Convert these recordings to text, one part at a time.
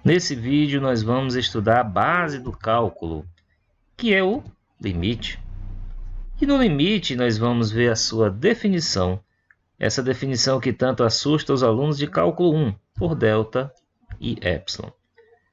Nesse vídeo nós vamos estudar a base do cálculo, que é o limite. E no limite nós vamos ver a sua definição, essa definição que tanto assusta os alunos de cálculo 1, por delta e epsilon.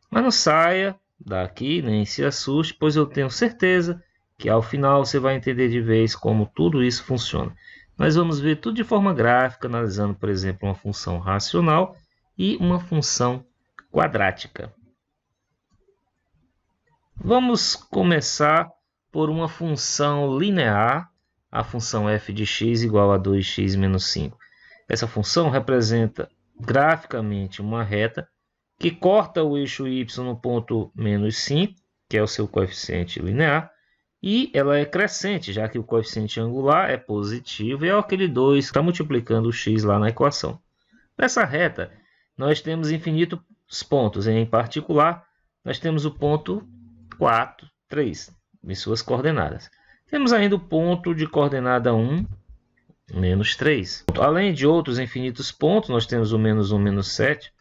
Mas não saia daqui, nem se assuste, pois eu tenho certeza que ao final você vai entender de vez como tudo isso funciona. Nós vamos ver tudo de forma gráfica, analisando, por exemplo, uma função racional e uma função quadrática. Vamos começar por uma função linear, a função f de x igual a 2x menos 5. Essa função representa graficamente uma reta que corta o eixo y no ponto menos 5, que é o seu coeficiente linear, e ela é crescente, já que o coeficiente angular é positivo e é aquele 2 que está multiplicando o x lá na equação. Nessa reta, nós temos infinitos pontos, em particular, nós temos o ponto 4, 3, em suas coordenadas. Temos ainda o ponto de coordenada 1, menos 3. Além de outros infinitos pontos, nós temos o menos 1, menos 7.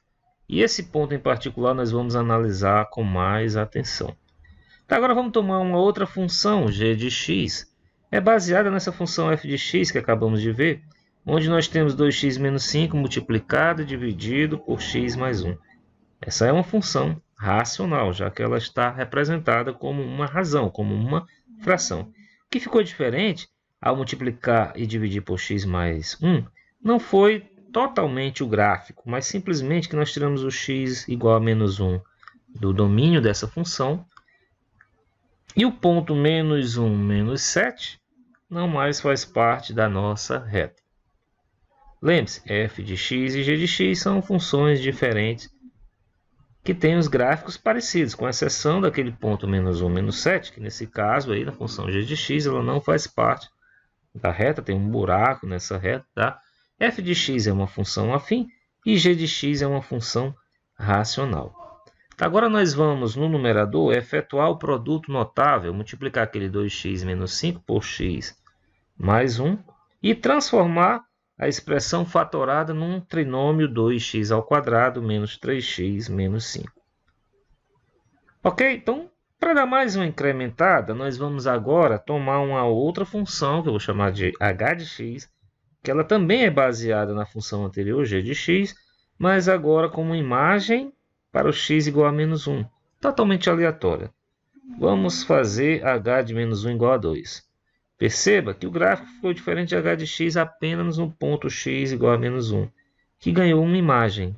E esse ponto em particular nós vamos analisar com mais atenção. Então, agora vamos tomar uma outra função, g de x. É baseada nessa função f de x que acabamos de ver, onde nós temos 2x menos 5 multiplicado e dividido por x mais 1. Essa é uma função racional, já que ela está representada como uma razão, como uma fração. O que ficou diferente ao multiplicar e dividir por x mais 1 não foi totalmente o gráfico, mas simplesmente que nós tiramos o x igual a menos 1 do domínio dessa função, e o ponto menos 1, menos 7 não mais faz parte da nossa reta. Lembre-se, f de x e g de x são funções diferentes que têm os gráficos parecidos, com exceção daquele ponto menos 1, menos 7, que nesse caso aí na função g de x ela não faz parte da reta, tem um buraco nessa reta, tá? F de x é uma função afim e g de x é uma função racional. Agora nós vamos no numerador efetuar o produto notável, multiplicar aquele 2x menos 5 por x mais 1 e transformar a expressão fatorada num trinômio 2x ao quadrado menos 3x menos 5. Ok? Então, para dar mais uma incrementada, nós vamos agora tomar uma outra função, que eu vou chamar de h de x, que ela também é baseada na função anterior, g de x, mas agora como imagem para o x igual a menos 1, totalmente aleatória. Vamos fazer h de menos 1 igual a 2. Perceba que o gráfico ficou diferente de h de x apenas no ponto x igual a menos 1, que ganhou uma imagem.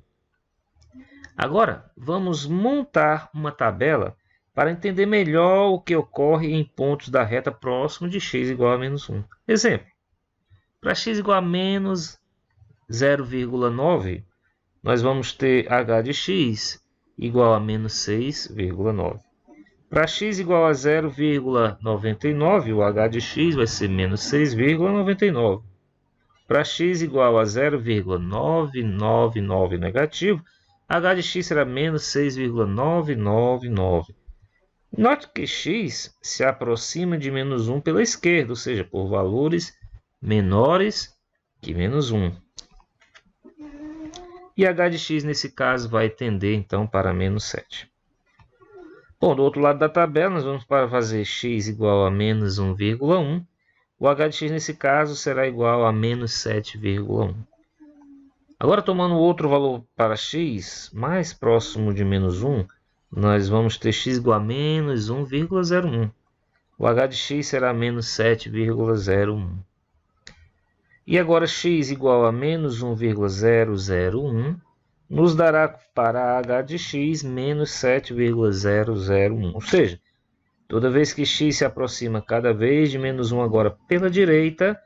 Agora, vamos montar uma tabela para entender melhor o que ocorre em pontos da reta próximo de x igual a menos 1. Exemplo, para x igual a menos 0,9, nós vamos ter h de x igual a menos 6,9. Para x igual a 0,99, o h de x vai ser menos 6,99. Para x igual a 0,999 negativo, h de x será menos 6,999. Note que x se aproxima de menos 1 pela esquerda, ou seja, por valores menores que menos 1. E h de x, nesse caso, vai tender, então, para menos 7. Bom, do outro lado da tabela, nós vamos para fazer x igual a menos 1,1. O h de x, nesse caso, será igual a menos 7,1. Agora, tomando outro valor para x, mais próximo de menos 1, nós vamos ter x igual a menos 1,01. O h de x será menos 7,01. E agora x igual a menos 1,001 nos dará para h de x menos 7,001. Ou seja, toda vez que x se aproxima cada vez de menos 1 agora pela direita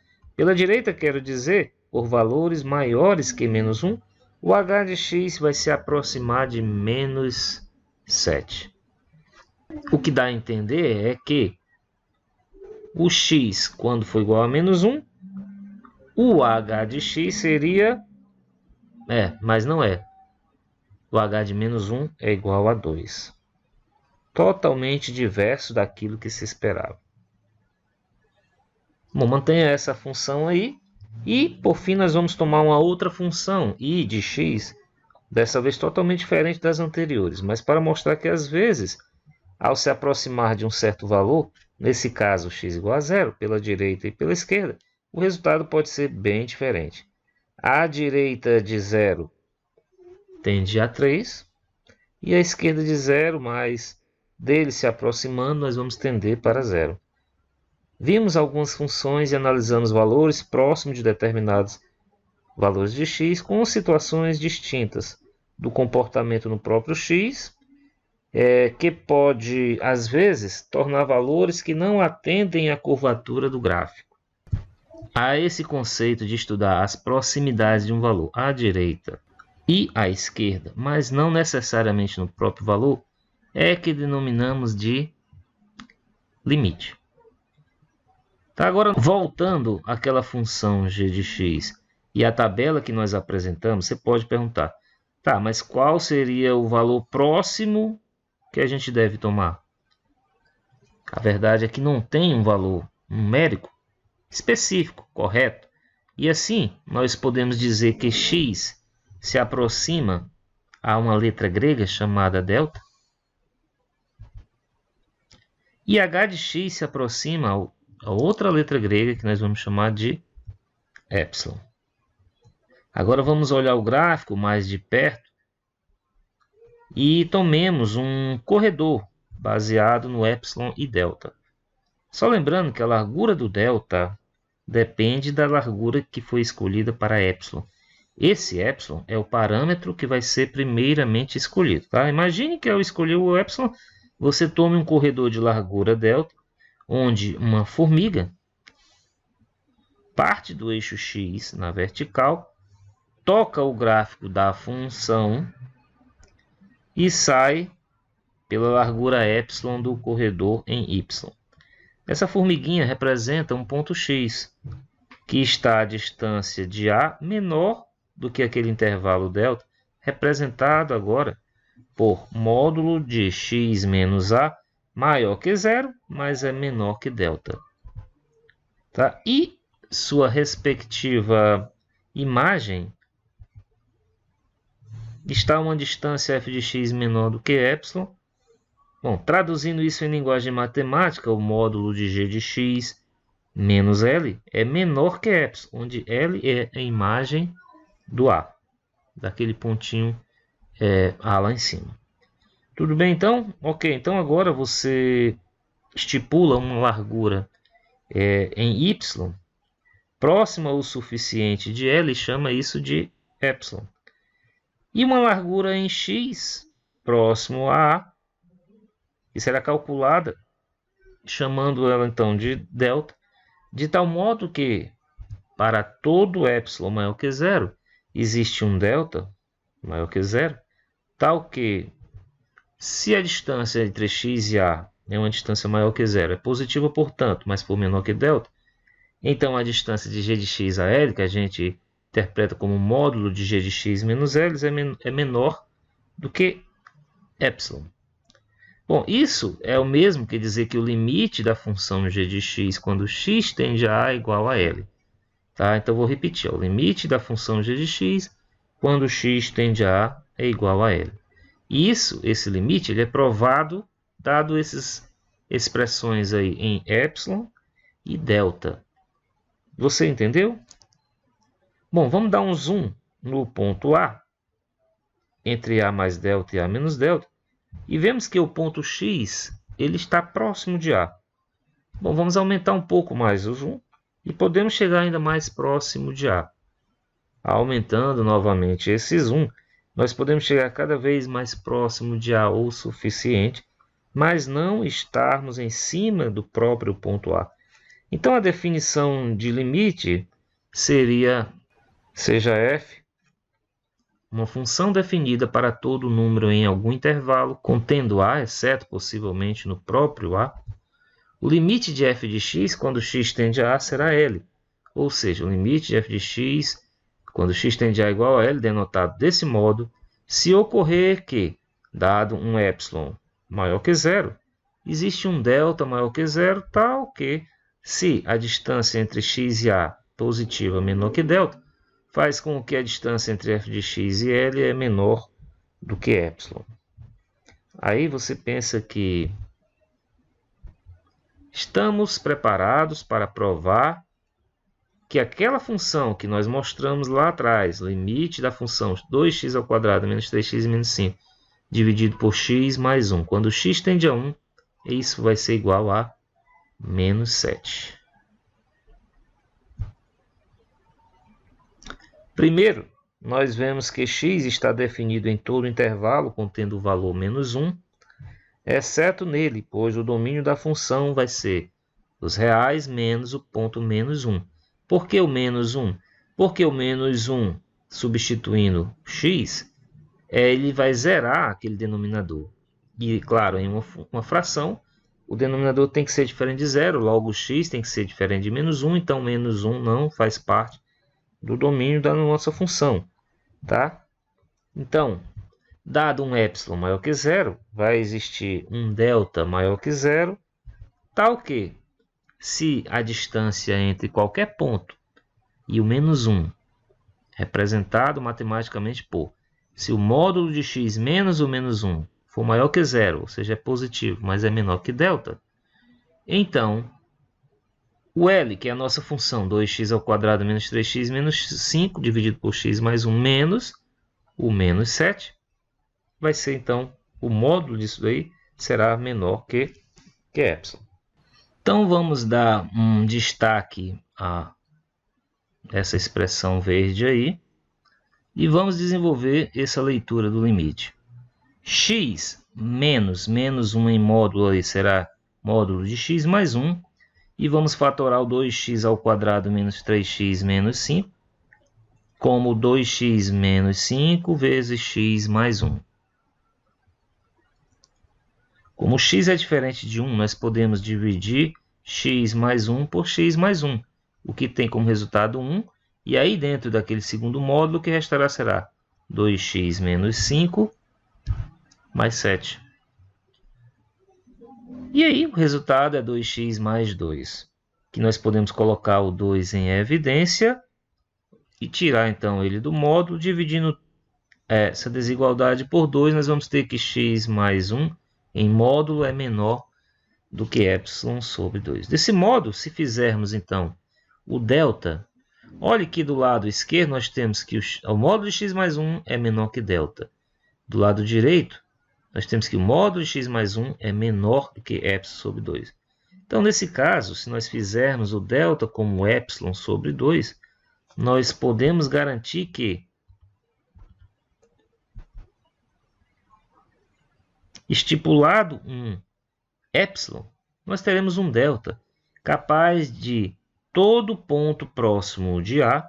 quero dizer, por valores maiores que menos 1, o h de x vai se aproximar de menos 7. O que dá a entender é que o x, quando for igual a menos 1, o h de x seria... mas não é. O h de menos 1 é igual a 2. Totalmente diverso daquilo que se esperava. Bom, mantenha essa função aí. E, por fim, nós vamos tomar uma outra função, y de x, Dessa vez totalmente diferente das anteriores, mas para mostrar que às vezes, ao se aproximar de um certo valor, nesse caso x igual a zero, pela direita e pela esquerda, o resultado pode ser bem diferente. A direita de zero tende a 3, e a esquerda de zero, mas dele se aproximando, nós vamos tender para zero. Vimos algumas funções e analisamos valores próximos de determinados valores de x com situações distintas do comportamento no próprio x, que pode, às vezes, tornar valores que não atendem à curvatura do gráfico. Há esse conceito de estudar as proximidades de um valor à direita e à esquerda, mas não necessariamente no próprio valor, é que denominamos de limite. Tá, agora, voltando àquela função g de x e a tabela que nós apresentamos, você pode perguntar, tá, mas qual seria o valor próximo que a gente deve tomar? A verdade é que não tem um valor numérico específico, correto? E assim, nós podemos dizer que x se aproxima a uma letra grega chamada delta, e h de x se aproxima a outra letra grega que nós vamos chamar de epsilon. Agora vamos olhar o gráfico mais de perto e tomemos um corredor baseado no epsilon e delta. Só lembrando que a largura do delta depende da largura que foi escolhida para epsilon. Esse epsilon é o parâmetro que vai ser primeiramente escolhido. Tá? Imagine que ao escolher o epsilon, você tome um corredor de largura delta, onde uma formiga parte do eixo x na vertical, toca o gráfico da função e sai pela largura epsilon do corredor em y. Essa formiguinha representa um ponto x, que está à distância de a menor do que aquele intervalo delta, representado agora por módulo de x menos a maior que zero, mas é menor que delta. Tá? E sua respectiva imagem está a uma distância f de x menor do que epsilon. Bom, traduzindo isso em linguagem matemática, o módulo de g de x menos L é menor que epsilon, onde L é a imagem do A, daquele pontinho A lá em cima. Tudo bem então? Ok, então agora você estipula uma largura em Y próxima o suficiente de L e chama isso de epsilon. E uma largura em X próximo a A, que será calculada chamando ela então de delta, de tal modo que para todo epsilon maior que zero existe um delta maior que zero, tal que se a distância entre x e a é uma distância maior que zero, é positiva portanto, mas for menor que delta, então a distância de g de x a L, que a gente interpreta como módulo de g de x menos L, é menor do que epsilon. Bom, isso é o mesmo que dizer que o limite da função g de x quando x tende a a é igual a L. Tá? Então, vou repetir. O limite da função g de x quando x tende a a é igual a L. E esse limite, ele é provado dado essas expressões aí em epsilon e delta. Você entendeu? Bom, vamos dar um zoom no ponto A, entre A mais delta e A menos delta, e vemos que o ponto X ele está próximo de A. Bom, vamos aumentar um pouco mais o zoom e podemos chegar ainda mais próximo de A. Aumentando novamente esse zoom, nós podemos chegar cada vez mais próximo de A o suficiente, mas não estarmos em cima do próprio ponto A. Então, a definição de limite seja f uma função definida para todo número em algum intervalo, contendo A, exceto possivelmente no próprio A. O limite de f de x quando x tende a A será L, ou seja, o limite de f de x quando x tende a A igual a L, denotado desse modo, se ocorrer que, dado um epsilon maior que zero, existe um delta maior que zero, tal que, se a distância entre x e A positiva menor que delta, faz com que a distância entre f de x e L é menor do que ε. Aí você pensa que estamos preparados para provar que aquela função que nós mostramos lá atrás, limite da função 2x² menos 3x menos 5, dividido por x mais 1. Quando x tende a 1, isso vai ser igual a menos 7. Primeiro, nós vemos que x está definido em todo o intervalo contendo o valor menos 1, exceto nele, pois o domínio da função vai ser os reais menos o ponto menos 1. Por que o menos 1? Porque o menos 1, substituindo x, ele vai zerar aquele denominador. E, claro, em uma fração, o denominador tem que ser diferente de zero, logo o x tem que ser diferente de menos 1, então menos 1 não faz parte do domínio da nossa função. Tá? Então, dado um ε maior que zero, vai existir um delta maior que zero, tal que, se a distância entre qualquer ponto e o menos 1, representado matematicamente por, se o módulo de x menos o menos 1 for maior que zero, ou seja, é positivo, mas é menor que delta, então o L, que é a nossa função 2x² menos 3x menos 5, dividido por x mais 1 menos o menos 7, vai ser então, o módulo disso daí será menor que ε. Então vamos dar um destaque a essa expressão verde aí e vamos desenvolver essa leitura do limite. X menos 1 em módulo aí será módulo de x mais 1. E vamos fatorar o 2x² menos 3x menos 5 como 2x menos 5 vezes x mais 1. Como x é diferente de 1, nós podemos dividir x mais 1 por x mais 1, o que tem como resultado 1. E aí dentro daquele segundo módulo, o que restará será 2x menos 5 mais 7. E aí o resultado é 2x mais 2, que nós podemos colocar o 2 em evidência e tirar então ele do módulo, dividindo essa desigualdade por 2, nós vamos ter que x mais 1 em módulo é menor do que ε sobre 2. Desse modo, se fizermos então o delta, olhe que do lado esquerdo nós temos que o módulo de x mais 1 é menor que delta. Do lado direito, nós temos que o módulo de x mais 1 é menor do que ε sobre 2. Então, nesse caso, se nós fizermos o delta como ε sobre 2, nós podemos garantir que estipulado um ε, nós teremos um delta capaz de todo ponto próximo de A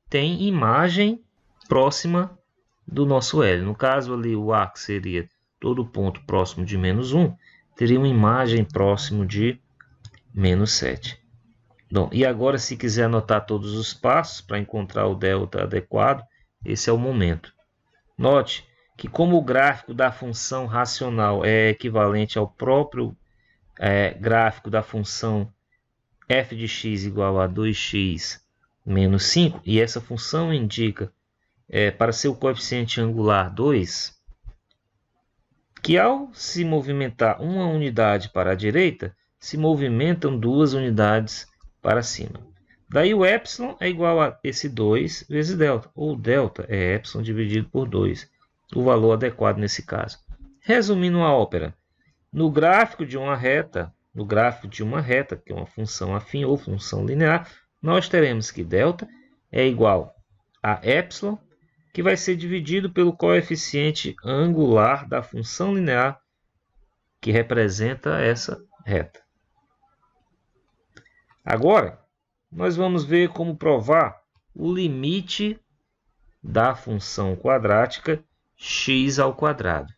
tem imagem próxima do nosso L. No caso ali, o A, que seria todo ponto próximo de menos 1, teria uma imagem próximo de menos 7. Bom, e agora, se quiser anotar todos os passos para encontrar o delta adequado, esse é o momento. Note que como o gráfico da função racional é equivalente ao próprio gráfico da função f de x igual a 2x menos 5, e essa função indica, para seu coeficiente angular 2, que ao se movimentar uma unidade para a direita, se movimentam 2 unidades para cima. Daí o ε é igual a esse 2 vezes delta, ou delta é ε dividido por 2, o valor adequado nesse caso. Resumindo a ópera, no gráfico de uma reta, que é uma função afim ou função linear, nós teremos que delta é igual a ε, que vai ser dividido pelo coeficiente angular da função linear que representa essa reta. Agora, nós vamos ver como provar o limite da função quadrática x ao quadrado,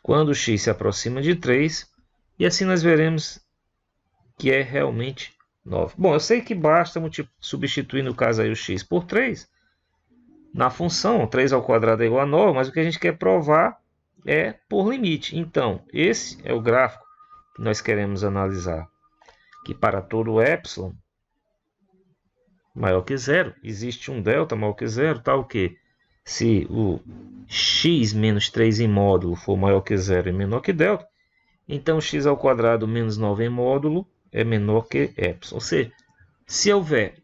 quando x se aproxima de 3, e assim nós veremos que é realmente 9. Bom, eu sei que basta substituir, no caso aí, o x por 3, na função 3 ao quadrado é igual a 9, mas o que a gente quer provar é por limite. Então, esse é o gráfico que nós queremos analisar, que para todo ε maior que zero, existe um delta maior que zero, tal que se o x menos 3 em módulo for maior que zero e menor que delta, então x ao quadrado menos 9 em módulo é menor que epsilon. Ou seja, se houver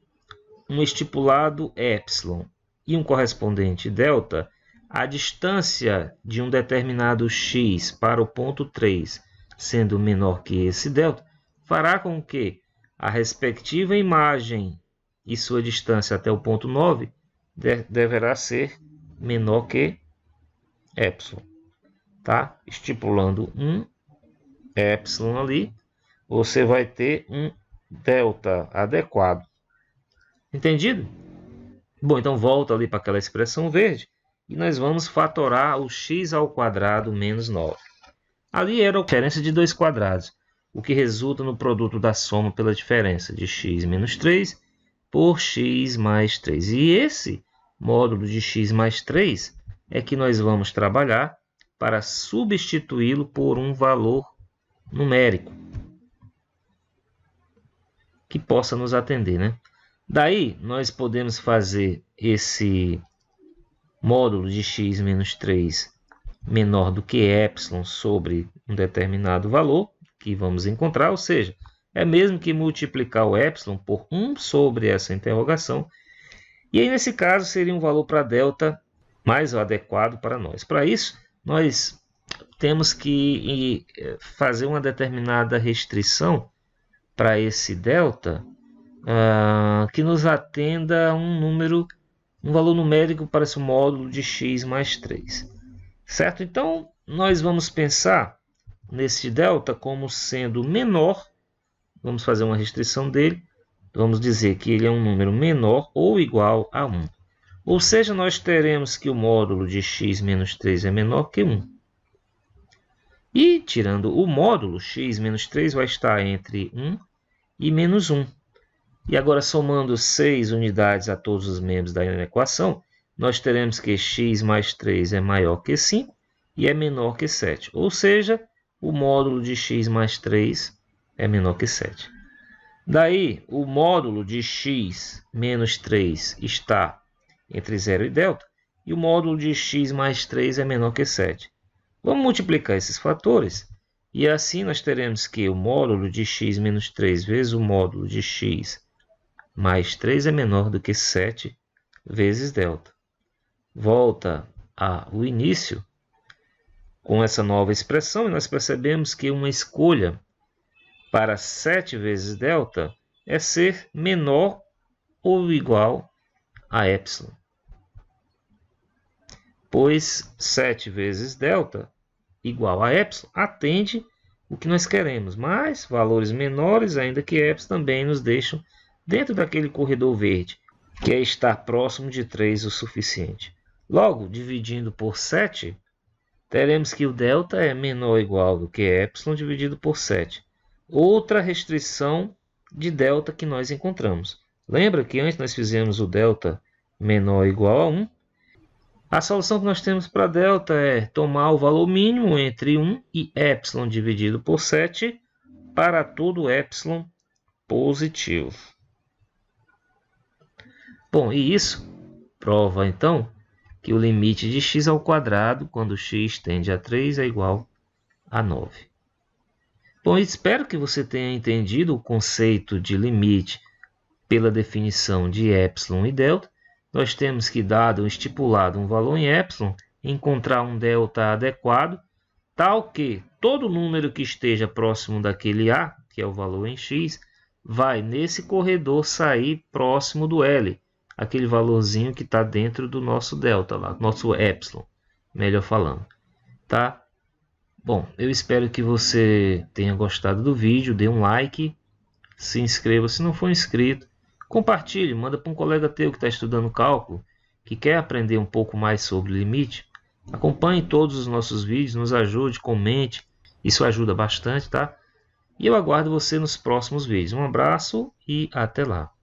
um estipulado epsilon e um correspondente delta, a distância de um determinado x para o ponto 3 sendo menor que esse delta, fará com que a respectiva imagem e sua distância até o ponto 9 deverá ser menor que epsilon. Tá? Estipulando um epsilon ali, você vai ter um delta adequado. Entendido? Bom, então volta ali para aquela expressão verde e nós vamos fatorar o x ao quadrado menos 9. Ali era a diferença de dois quadrados, o que resulta no produto da soma pela diferença de x menos 3 por x mais 3. E esse módulo de x mais 3 é que nós vamos trabalhar para substituí-lo por um valor numérico que possa nos atender, né? Daí, nós podemos fazer esse módulo de x menos 3 menor do que epsilon sobre um determinado valor que vamos encontrar, ou seja, é mesmo que multiplicar o epsilon por 1 sobre essa interrogação. E aí, nesse caso, seria um valor para delta mais adequado para nós. Para isso, nós temos que fazer uma determinada restrição para esse delta que nos atenda a um valor numérico para esse módulo de x mais 3. Certo? Então, nós vamos pensar nesse delta como sendo menor. Vamos fazer uma restrição dele. Vamos dizer que ele é um número menor ou igual a 1. Ou seja, nós teremos que o módulo de x menos 3 é menor que 1. E, tirando o módulo, x menos 3 vai estar entre 1 e menos 1. E agora, somando 6 unidades a todos os membros da equação, nós teremos que x mais 3 é maior que 5 e é menor que 7. Ou seja, o módulo de x mais 3 é menor que 7. Daí, o módulo de x menos 3 está entre 0 e delta, e o módulo de x mais 3 é menor que 7. Vamos multiplicar esses fatores, e assim nós teremos que o módulo de x menos 3 vezes o módulo de x mais 3 é menor do que 7 vezes delta. Volta ao início com essa nova expressão, e nós percebemos que uma escolha para 7 vezes delta é ser menor ou igual a epsilon. Pois 7 vezes delta igual a epsilon atende o que nós queremos, mas valores menores, ainda que epsilon, também nos deixam dentro daquele corredor verde, que é estar próximo de 3 o suficiente. Logo, dividindo por 7, teremos que o delta é menor ou igual do que epsilon dividido por 7. Outra restrição de delta que nós encontramos. Lembra que antes nós fizemos o delta menor ou igual a 1? A solução que nós temos para delta é tomar o valor mínimo entre 1 e epsilon dividido por 7 para todo epsilon positivo. Bom, e isso prova então que o limite de x ao quadrado quando x tende a 3 é igual a 9. Bom, espero que você tenha entendido o conceito de limite pela definição de epsilon e delta. Nós temos que, dado estipulado um valor em epsilon, encontrar um delta adequado, tal que todo número que esteja próximo daquele a, que é o valor em x, vai nesse corredor sair próximo do L, aquele valorzinho que está dentro do nosso delta, lá, nosso epsilon, melhor falando. Tá? Bom, eu espero que você tenha gostado do vídeo, dê um like, se inscreva se não for inscrito, compartilhe, manda para um colega teu que está estudando cálculo, que quer aprender um pouco mais sobre limite. Acompanhe todos os nossos vídeos, nos ajude, comente, isso ajuda bastante, tá? E eu aguardo você nos próximos vídeos. Um abraço e até lá!